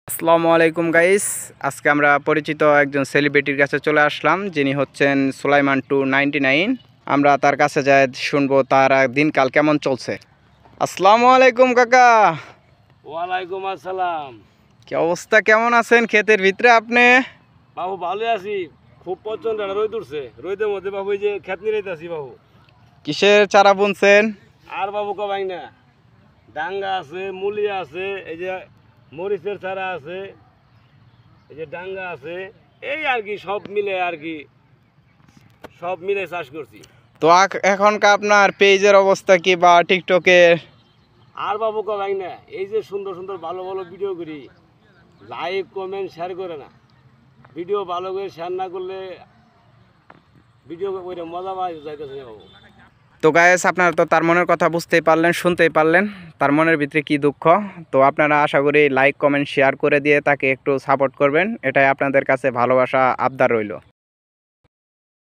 আসসালামু আলাইকুম গাইস, আজকে আমরা পরিচিত একজন সেলিব্রিটির কাছে চলে আসলাম, যিনি হচ্ছেন সুলাইমান 299। আমরা তার কাছে যাই, শুনবো তার দিনকাল কেমন চলছে। আসসালামু আলাইকুম কাকা। ওয়ালাইকুম আসসালাম। কি অবস্থা, কেমন আছেন? ক্ষেতের ভিতরে আপনি? বাবু ভালো আছি, খুব প্রচন্ড রোদ উঠছে, রোদের মধ্যে বাবু এই যে খেত নিয়ে আছি বাবু। কিসের চারা বুনছেন? আর বাবু কবাই না, ডাঙ্গা আছে, মুলি আছে, এই যে মরিচের চারা আছে, এই যে ডাঙ্গা আছে, এই আর কি সব মিলে চাষ করছি। তো এখনকার আপনার পেজের অবস্থা কি, বা টিকটকের? আর বাবু কবাই না, এই যে সুন্দর সুন্দর ভালো ভালো ভিডিও করি, লাইক কমেন্ট শেয়ার করে না। ভিডিও ভালো করে শেয়ার না করলে ভিডিও করে মজা পাওয়া যাইতেছে না বাবু। তো গাইস, আপনারা তো তার মনের কথা বুঝতেই পারলেন, শুনতেই পারলেন তার মনের ভিতরে কি দুঃখ। তো আপনারা আশা করি লাইক কমেন্ট শেয়ার করে দিয়ে তাকে একটু সাপোর্ট করবেন, এটাই আপনাদের কাছে ভালোবাসা আবদার রইল।